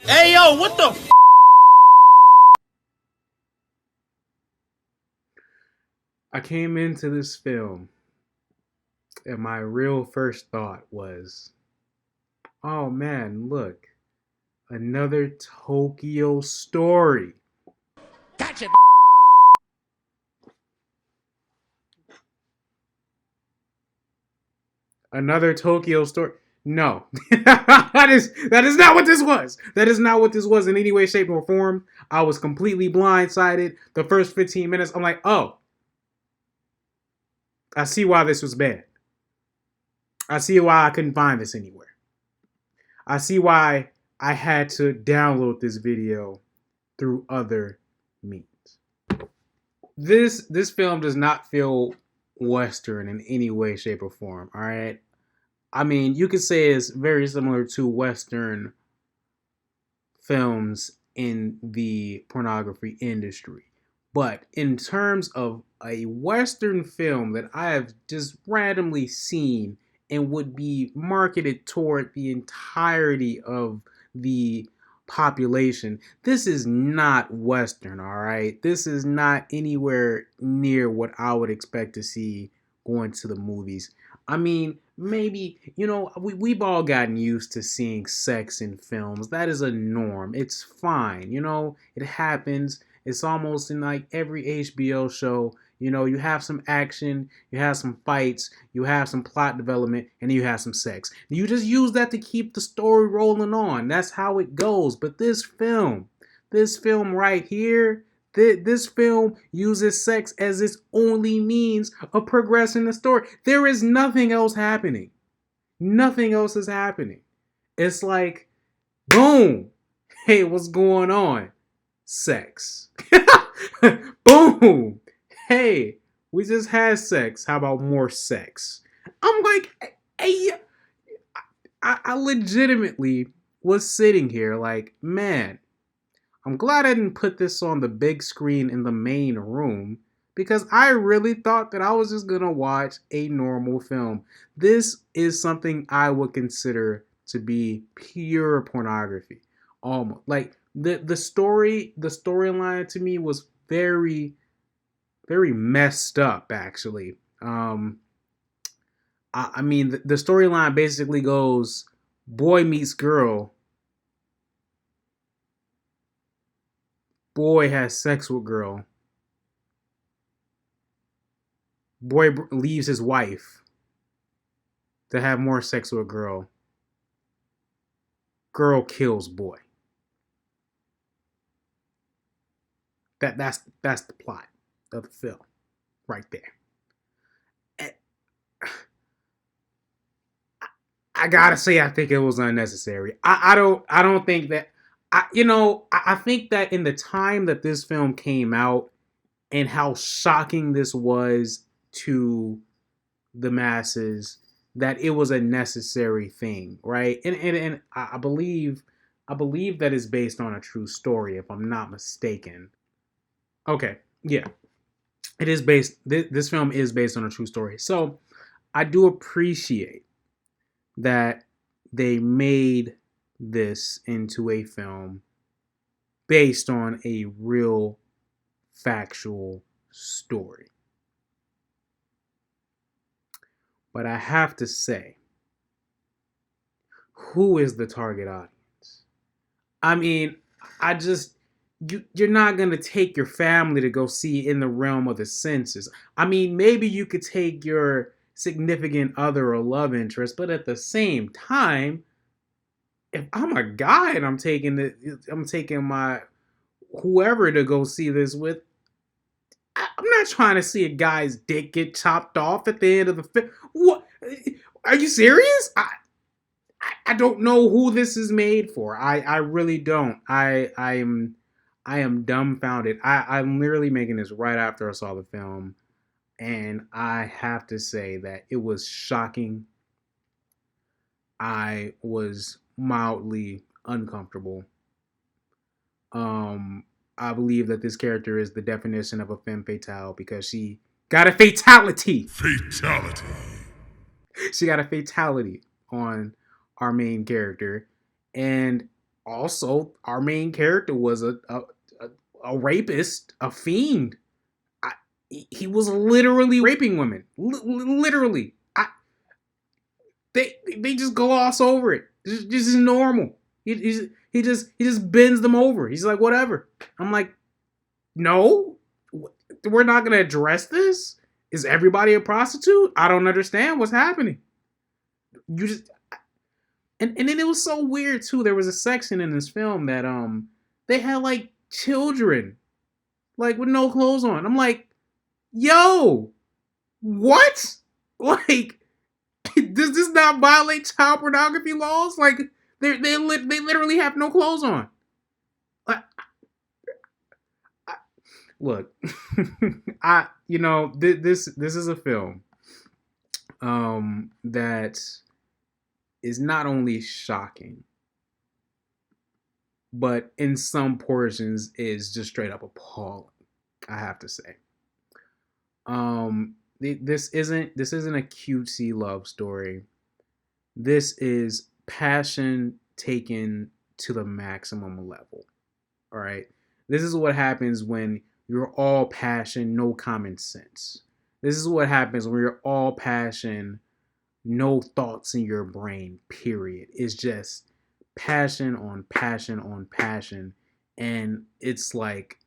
Hey, yo, what the f? I came into this film and my real first thought was, oh man, look, another Tokyo story. Gotcha. Another Tokyo story. No, that is not what this was. That is not what this was in any way, shape, or form. I was completely blindsided. The first 15 minutes, I'm like, oh, I see why this was bad. I see why I couldn't find this anywhere. I see why I had to download this video through other means. This film does not feel Western in any way, shape, or form. All right. I mean, you could say it's very similar to Western films in the pornography industry. But in terms of a Western film that I have just randomly seen and would be marketed toward the entirety of the population, this is not Western, all right? This is not anywhere near what I would expect to see going to the movies. I mean, maybe, we've all gotten used to seeing sex in films. That is a norm. It's fine. It happens. It's almost in like every HBO show. You have some action, you have some fights, you have some plot development, and you have some sex. You just use that to keep the story rolling on. That's how it goes. But this film right here, this film uses sex as its only means of progressing the story. There is nothing else happening. Nothing else is happening. It's like, boom. Hey, what's going on? Sex. Boom. Hey, we just had sex. How about more sex? I'm like, hey, I legitimately was sitting here like, man, I'm glad I didn't put this on the big screen in the main room because I really thought that I was just gonna watch a normal film. This is something I would consider to be pure pornography. Almost like the storyline to me was very very messed up actually. I mean the storyline basically goes boy meets girl, boy has sex with girl, boy leaves his wife to have more sex with a girl. Girl kills boy. That's the plot of the film right there. And I gotta say, I think it was unnecessary. I don't think that. I think that in the time that this film came out and how shocking this was to the masses, that it was a necessary thing, right? And I believe that is based on a true story, if I'm not mistaken. Okay, yeah, it is based. This film is based on a true story, so I do appreciate that they made this into a film based on a real factual story. But I have to say, who is the target audience? I mean, I just you're not gonna take your family to go see In the Realm of the Senses. I mean, maybe you could take your significant other or love interest, but at the same time, if I'm a guy and I'm taking my whoever to go see this with, I'm not trying to see a guy's dick get chopped off at the end of the film. What? Are you serious? I don't know who this is made for. I really don't. I am dumbfounded. I'm literally making this right after I saw the film, and I have to say that it was shocking. I was mildly uncomfortable. Um, I believe that this character is the definition of a femme fatale because she got a fatality. Fatality. She got a fatality on our main character, and also our main character was a rapist, a fiend. I, he was literally raping women, literally. They just gloss over it. This is normal. He just bends them over. He's like, whatever. I'm like, no, we're not gonna address this. Is everybody a prostitute? I don't understand what's happening. You just and then it was so weird too. There was a section in this film that they had like children like with no clothes on. I'm like, yo, what? Like, does this not violate child pornography laws? Like, they literally have no clothes on. Like, look, this is a film that is not only shocking, but in some portions is just straight up appalling. I have to say. This isn't a cutesy love story. This is passion taken to the maximum level. All right. This is what happens when you're all passion, no common sense. This is what happens when you're all passion, no thoughts in your brain, period. It's just passion on passion on passion. And it's like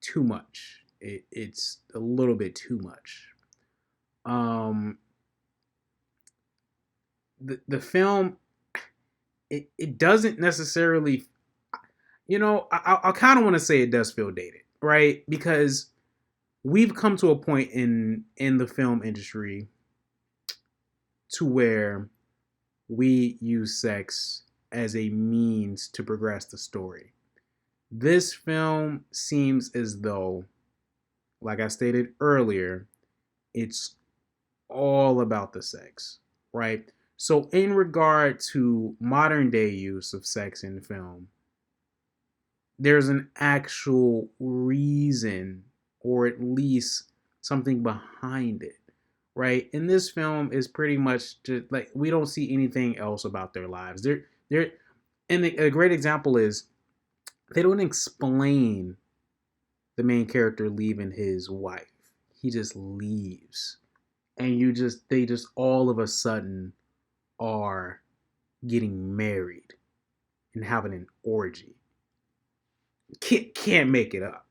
too much. It's a little bit too much. The film, it doesn't necessarily, I kind of want to say it does feel dated, right? Because we've come to a point in the film industry to where we use sex as a means to progress the story. This film seems as though, like I stated earlier, it's all about the sex, right? So in regard to modern day use of sex in film, there's an actual reason, or at least something behind it, right? And this film is pretty much just like, we don't see anything else about their lives. They're and a great example is they don't explain the main character leaving his wife. He just leaves. And they just all of a sudden are getting married and having an orgy. Can't make it up.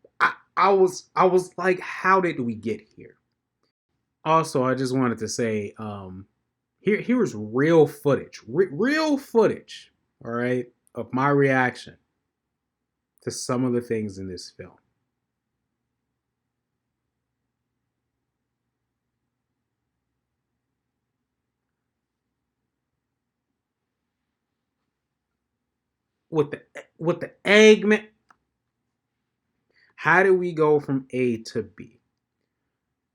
I was like, how did we get here? Also, I just wanted to say, here's real footage, real footage, all right, of my reaction to some of the things in this film. With the Eggman, how do we go from A to B?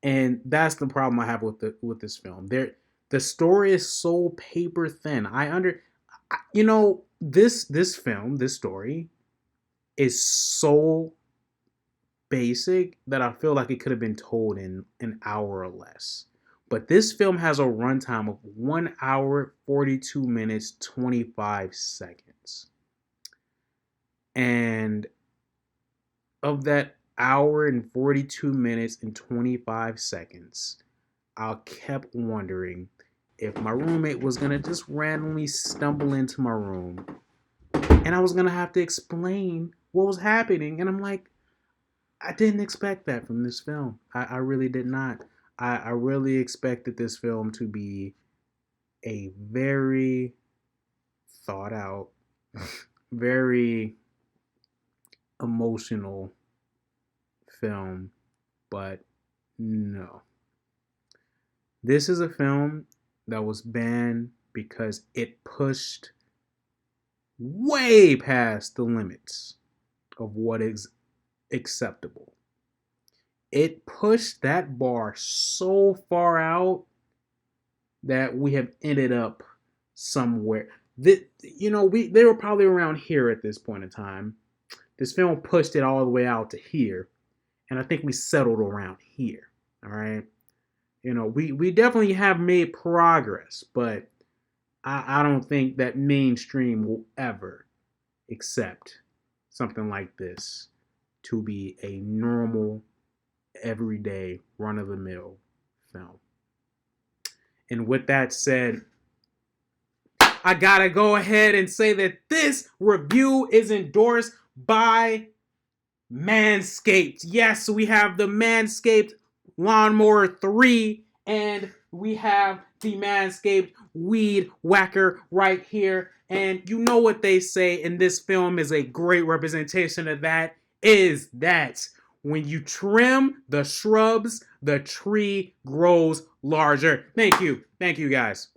And that's the problem I have with this film. The story is so paper thin. This film, this story is so basic that I feel like it could have been told in an hour or less. But this film has a runtime of 1 hour, 42 minutes, 25 seconds. And of that hour and 42 minutes and 25 seconds, I kept wondering if my roommate was going to just randomly stumble into my room and I was going to have to explain what was happening. And I'm like, I didn't expect that from this film. I really did not. I really expected this film to be a very thought out, very emotional film, but no. This is a film that was banned because it pushed way past the limits of what is acceptable. It pushed that bar so far out that we have ended up somewhere. They were probably around here at this point in time. This film pushed it all the way out to here, and I think we settled around here. All right, we definitely have made progress, but I don't think that mainstream will ever accept something like this to be a normal, everyday, run-of-the-mill film. And with that said, I gotta go ahead and say that this review is endorsed by Manscaped. Yes, we have the Manscaped Lawnmower 3 and we have the Manscaped Weed Whacker right here. And you know what they say, and this film is a great representation of that, is that when you trim the shrubs, the tree grows larger. Thank you. Thank you, guys.